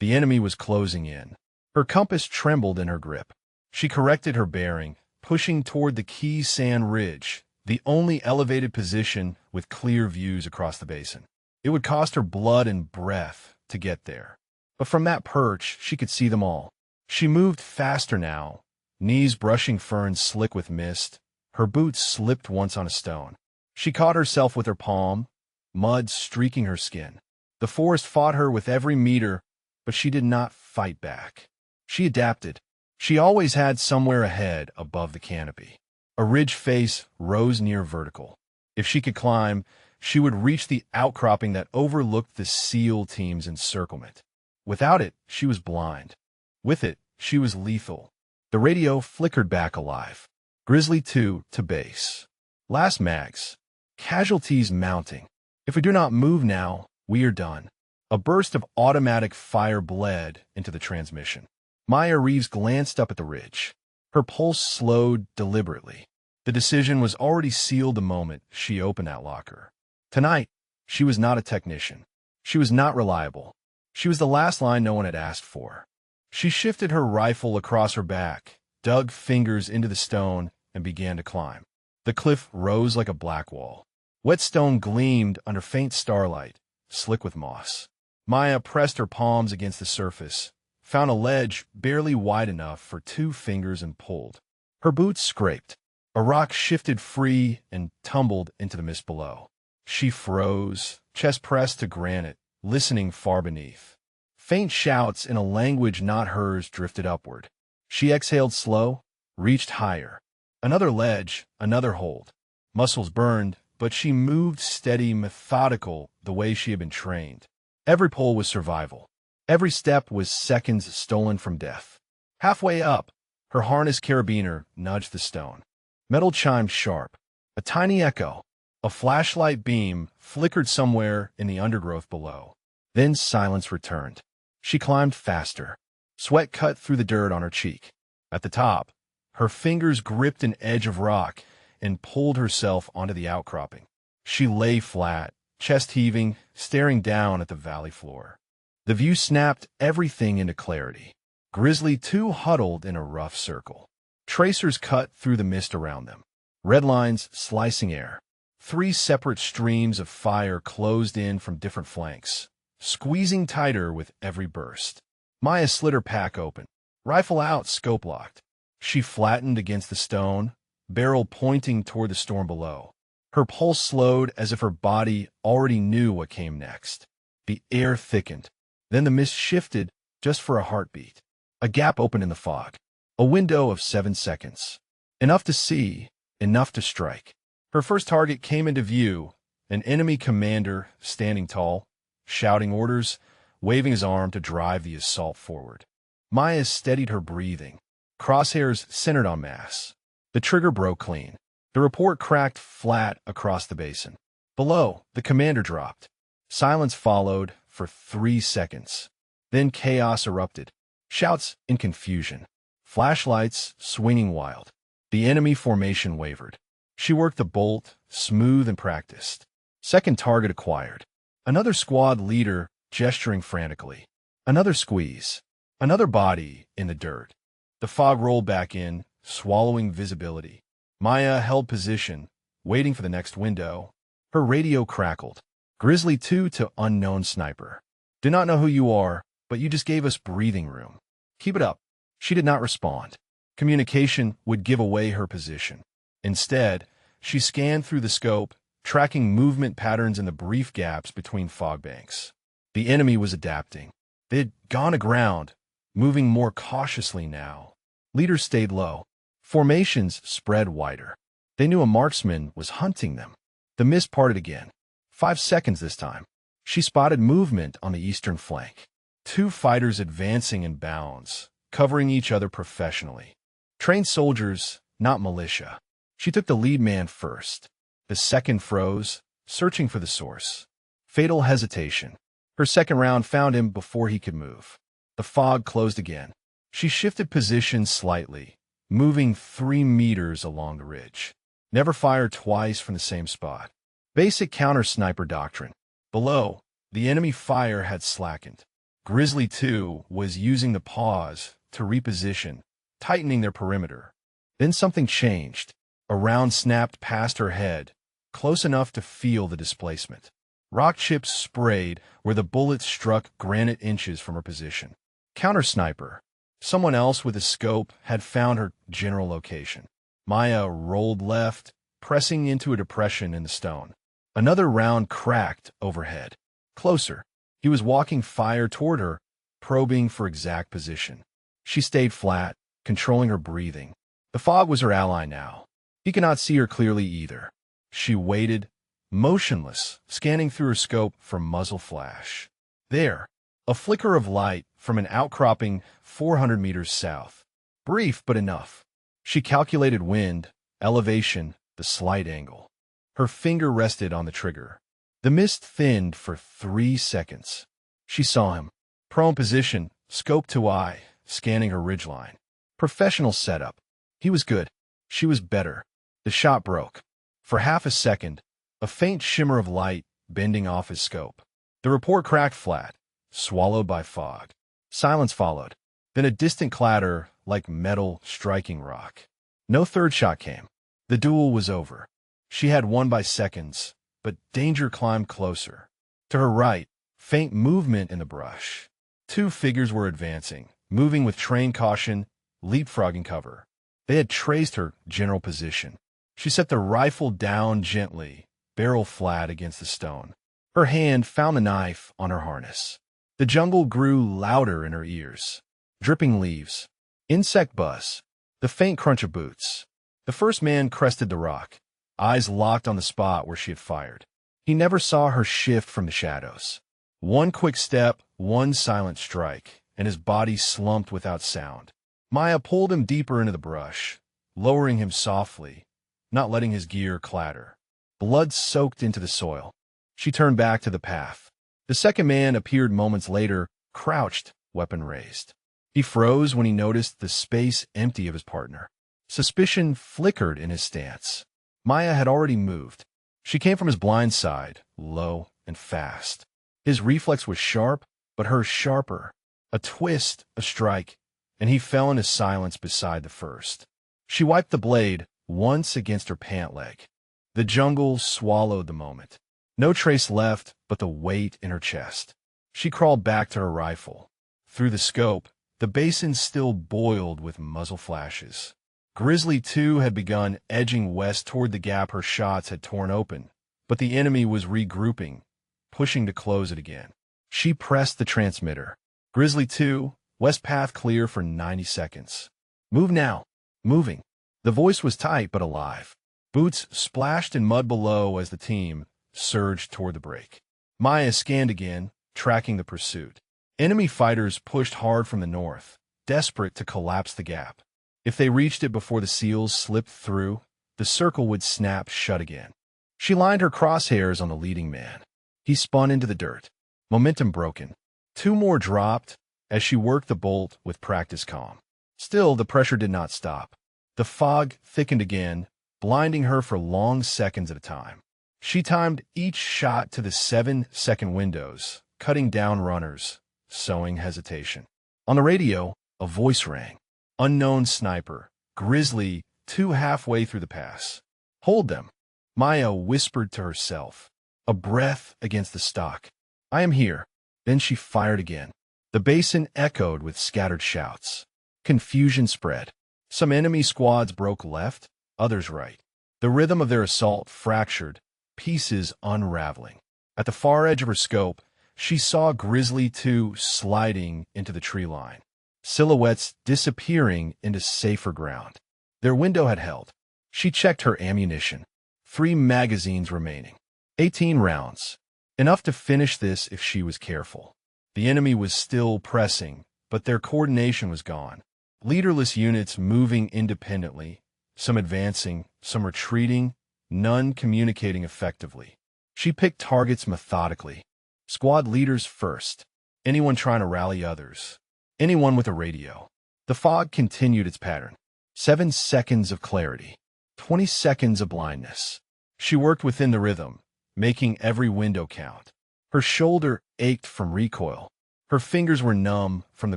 The enemy was closing in. Her compass trembled in her grip. She corrected her bearing, pushing toward the Key Sand Ridge, the only elevated position with clear views across the basin. It would cost her blood and breath to get there. But from that perch, she could see them all. She moved faster now, knees brushing ferns slick with mist. Her boots slipped once on a stone. She caught herself with her palm, mud streaking her skin. The forest fought her with every meter, but she did not fight back. She adapted. She always had somewhere ahead above the canopy. A ridge face rose near vertical. If she could climb, she would reach the outcropping that overlooked the SEAL team's encirclement. Without it, she was blind. With it, she was lethal. The radio flickered back alive. Grizzly 2 to base. Last mags. Casualties mounting. If we do not move now, we are done. A burst of automatic fire bled into the transmission. Maya Reeves glanced up at the ridge. Her pulse slowed deliberately. The decision was already sealed the moment she opened that locker. Tonight, she was not a technician. She was not reliable. She was the last line no one had asked for. She shifted her rifle across her back, dug fingers into the stone, and began to climb. The cliff rose like a black wall. Wet stone gleamed under faint starlight, slick with moss. Maya pressed her palms against the surface, found a ledge barely wide enough for 2 fingers and pulled. Her boots scraped. A rock shifted free and tumbled into the mist below. She froze, chest pressed to granite, listening far beneath. Faint shouts in a language not hers drifted upward. She exhaled slow, reached higher. Another ledge, another hold. Muscles burned, but she moved steady, methodical, the way she had been trained. Every pull was survival. Every step was seconds stolen from death. Halfway up, her harness carabiner nudged the stone. Metal chimed sharp. A tiny echo. A flashlight beam flickered somewhere in the undergrowth below. Then silence returned. She climbed faster. Sweat cut through the dirt on her cheek. At the top, her fingers gripped an edge of rock and pulled herself onto the outcropping. She lay flat, chest heaving, staring down at the valley floor. The view snapped everything into clarity. Grizzly 2 huddled in a rough circle. Tracers cut through the mist around them. Red lines slicing air. 3 separate streams of fire closed in from different flanks, squeezing tighter with every burst. Maya slid her pack open. Rifle out, scope locked. She flattened against the stone, barrel pointing toward the storm below. Her pulse slowed as if her body already knew what came next. The air thickened. Then the mist shifted just for a heartbeat. A gap opened in the fog. A window of 7 seconds. Enough to see, enough to strike. Her first target came into view, an enemy commander standing tall, shouting orders, waving his arm to drive the assault forward. Maya steadied her breathing. Crosshairs centered on mass. The trigger broke clean. The report cracked flat across the basin. Below, the commander dropped. Silence followed for 3 seconds. Then chaos erupted. Shouts in confusion. Flashlights swinging wild. The enemy formation wavered. She worked the bolt, smooth and practiced. Second target acquired. Another squad leader gesturing frantically. Another squeeze. Another body in the dirt. The fog rolled back in, swallowing visibility. Maya held position, waiting for the next window. Her radio crackled. Grizzly 2 to unknown sniper. Do not know who you are, but you just gave us breathing room. Keep it up. She did not respond. Communication would give away her position. Instead, she scanned through the scope, tracking movement patterns in the brief gaps between fog banks. The enemy was adapting. They had gone aground, moving more cautiously now. Leaders stayed low. Formations spread wider. They knew a marksman was hunting them. The mist parted again. 5 seconds this time. She spotted movement on the eastern flank. 2 fighters advancing in bounds, covering each other professionally. Trained soldiers, not militia. She took the lead man first. The second froze, searching for the source. Fatal hesitation. Her second round found him before he could move. The fog closed again. She shifted position slightly, moving 3 meters along the ridge. Never fire twice from the same spot. Basic counter-sniper doctrine. Below, the enemy fire had slackened. Grizzly 2 was using the pause to reposition, tightening their perimeter. Then something changed. A round snapped past her head, close enough to feel the displacement. Rock chips sprayed where the bullet struck granite inches from her position. Counter-sniper. Someone else with a scope had found her general location. Maya rolled left, pressing into a depression in the stone. Another round cracked overhead. Closer. He was walking fire toward her, probing for exact position. She stayed flat, controlling her breathing. The fog was her ally now. He could not see her clearly either. She waited, motionless, scanning through her scope for muzzle flash. There, a flicker of light from an outcropping 400 meters south. Brief, but enough. She calculated wind, elevation, the slight angle. Her finger rested on the trigger. The mist thinned for 3 seconds. She saw him. Prone position, scope to eye, scanning her ridgeline. Professional setup. He was good. She was better. The shot broke. For half a second, a faint shimmer of light bending off his scope. The report cracked flat, swallowed by fog. Silence followed. Then a distant clatter like metal striking rock. No third shot came. The duel was over. She had won by seconds, but danger climbed closer. To her right, faint movement in the brush. 2 figures were advancing, moving with trained caution, leapfrogging cover. They had traced her general position. She set the rifle down gently, barrel flat against the stone. Her hand found the knife on her harness. The jungle grew louder in her ears. Dripping leaves. Insect buzz. The faint crunch of boots. The first man crested the rock, eyes locked on the spot where she had fired. He never saw her shift from the shadows. One quick step, one silent strike, and his body slumped without sound. Maya pulled him deeper into the brush, lowering him softly, not letting his gear clatter. Blood soaked into the soil. She turned back to the path. The second man appeared moments later, crouched, weapon raised. He froze when he noticed the space empty of his partner. Suspicion flickered in his stance. Maya had already moved. She came from his blind side, low and fast. His reflex was sharp, but hers sharper. A twist, a strike, and he fell into silence beside the first. She wiped the blade once against her pant leg. The jungle swallowed the moment. No trace left but the weight in her chest. She crawled back to her rifle. Through the scope, the basin still boiled with muzzle flashes. Grizzly 2 had begun edging west toward the gap her shots had torn open, but the enemy was regrouping, pushing to close it again. She pressed the transmitter. Grizzly 2, west path clear for 90 seconds. Move now. Moving. The voice was tight but alive. Boots splashed in mud below as the team surged toward the break. Maya scanned again, tracking the pursuit. Enemy fighters pushed hard from the north, desperate to collapse the gap. If they reached it before the seals slipped through, the circle would snap shut again. She lined her crosshairs on the leading man. He spun into the dirt. Momentum broken. 2 more dropped as she worked the bolt with practice calm. Still, the pressure did not stop. The fog thickened again, blinding her for long seconds at a time. She timed each shot to the 7-second windows, cutting down runners, sowing hesitation. On the radio, a voice rang. Unknown sniper, Grizzly 2 halfway through the pass. Hold them. Maya whispered to herself, a breath against the stock. I am here. Then she fired again. The basin echoed with scattered shouts. Confusion spread. Some enemy squads broke left, others right. The rhythm of their assault fractured, pieces unraveling. At the far edge of her scope, she saw Grizzly 2 sliding into the tree line. Silhouettes disappearing into safer ground. Their window had held. She checked her ammunition. 3 magazines remaining. 18 rounds. Enough to finish this if she was careful. The enemy was still pressing, but their coordination was gone. Leaderless units moving independently, some advancing, some retreating, none communicating effectively. She picked targets methodically. Squad leaders first. Anyone trying to rally others. Anyone with a radio. The fog continued its pattern. 7 seconds of clarity. 20 seconds of blindness. She worked within the rhythm, making every window count. Her shoulder ached from recoil. Her fingers were numb from the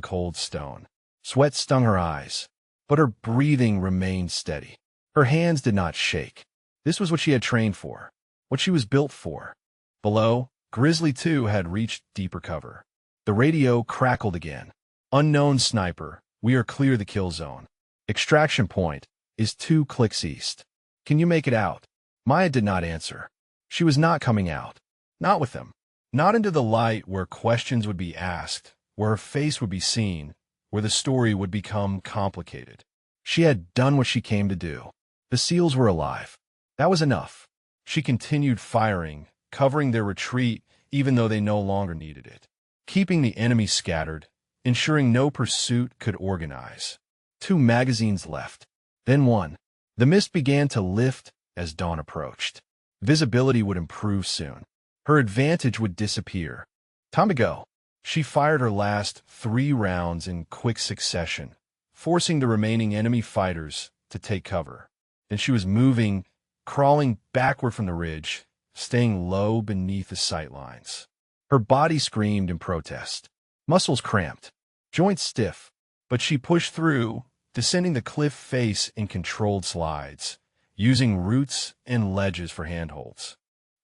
cold stone. Sweat stung her eyes, but her breathing remained steady. Her hands did not shake. This was what she had trained for, what she was built for. Below, Grizzly 2 had reached deeper cover. The radio crackled again. Unknown sniper, we are clear the kill zone. Extraction point is 2 clicks east. Can you make it out? Maya did not answer. She was not coming out. Not with them. Not into the light where questions would be asked, where her face would be seen, where the story would become complicated. She had done what she came to do. The SEALs were alive. That was enough. She continued firing, covering their retreat even though they no longer needed it, keeping the enemy scattered, ensuring no pursuit could organize. 2 magazines left. Then 1. The mist began to lift as dawn approached. Visibility would improve soon. Her advantage would disappear. Time to go. She fired her last 3 rounds in quick succession, forcing the remaining enemy fighters to take cover. Then she was moving, crawling backward from the ridge, staying low beneath the sight lines. Her body screamed in protest. Muscles cramped, joints stiff, but she pushed through, descending the cliff face in controlled slides, using roots and ledges for handholds.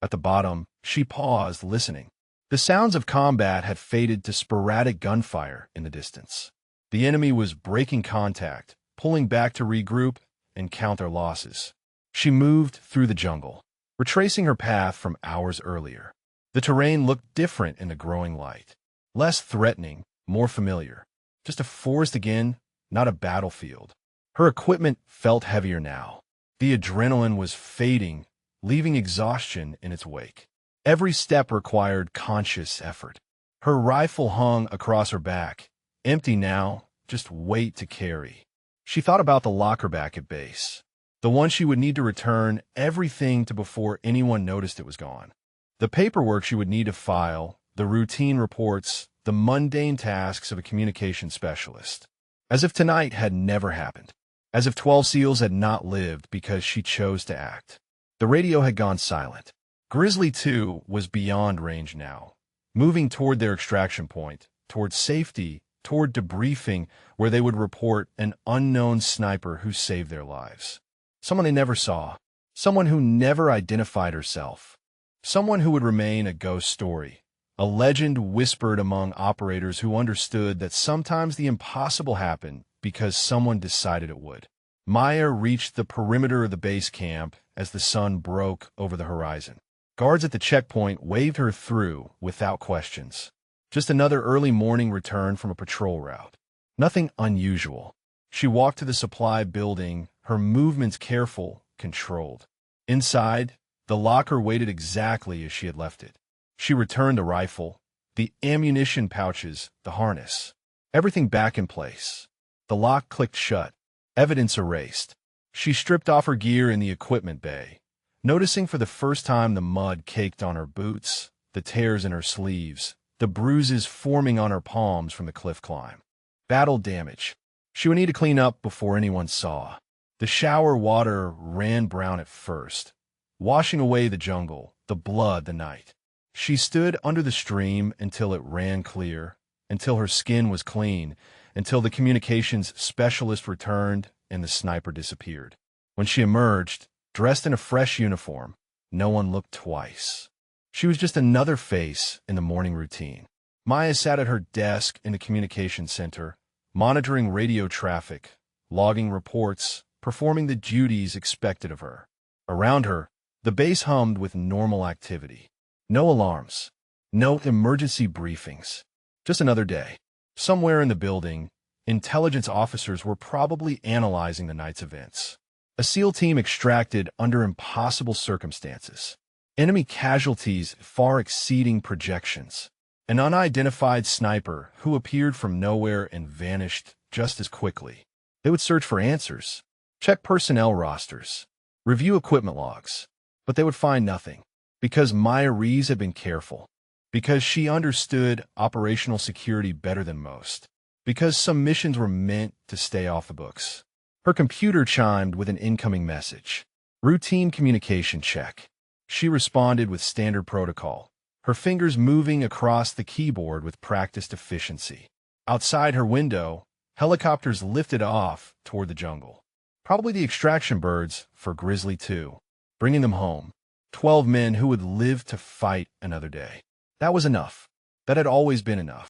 At the bottom, she paused, listening. The sounds of combat had faded to sporadic gunfire in the distance. The enemy was breaking contact, pulling back to regroup and count their losses. She moved through the jungle, retracing her path from hours earlier. The terrain looked different in the growing light. Less threatening, more familiar. Just a forest again, not a battlefield. Her equipment felt heavier now. The adrenaline was fading, leaving exhaustion in its wake. Every step required conscious effort. Her rifle hung across her back, empty now, just weight to carry. She thought about the locker back at base, the one she would need to return everything to before anyone noticed it was gone. The paperwork she would need to file, the routine reports, the mundane tasks of a communication specialist. As if tonight had never happened. As if 12 SEALs had not lived because she chose to act. The radio had gone silent. Grizzly 2 was beyond range now, moving toward their extraction point, toward safety, toward debriefing where they would report an unknown sniper who saved their lives. Someone they never saw. Someone who never identified herself. Someone who would remain a ghost story. A legend whispered among operators who understood that sometimes the impossible happened because someone decided it would. Maya reached the perimeter of the base camp as the sun broke over the horizon. Guards at the checkpoint waved her through without questions. Just another early morning return from a patrol route. Nothing unusual. She walked to the supply building, her movements careful, controlled. Inside, the locker waited exactly as she had left it. She returned the rifle, the ammunition pouches, the harness. Everything back in place. The lock clicked shut. Evidence erased. She stripped off her gear in the equipment bay, noticing for the first time the mud caked on her boots, the tears in her sleeves, the bruises forming on her palms from the cliff climb. Battle damage. She would need to clean up before anyone saw. The shower water ran brown at first, washing away the jungle, the blood, the night. She stood under the stream until it ran clear, until her skin was clean, until the communications specialist returned and the sniper disappeared. When she emerged, dressed in a fresh uniform, no one looked twice. She was just another face in the morning routine. Maya sat at her desk in the communications center, monitoring radio traffic, logging reports, performing the duties expected of her. Around her, the base hummed with normal activity. No alarms, no emergency briefings. Just another day. Somewhere in the building, intelligence officers were probably analyzing the night's events. A SEAL team extracted under impossible circumstances. Enemy casualties far exceeding projections. An unidentified sniper who appeared from nowhere and vanished just as quickly. They would search for answers, check personnel rosters, review equipment logs, but they would find nothing. Because Maya Reeves had been careful. Because she understood operational security better than most. Because some missions were meant to stay off the books. Her computer chimed with an incoming message. Routine communication check. She responded with standard protocol. her fingers moving across the keyboard with practiced efficiency. Outside her window, helicopters lifted off toward the jungle. Probably the extraction birds for Grizzly 2, bringing them home. 12 men who would live to fight another day. That was enough. That had always been enough.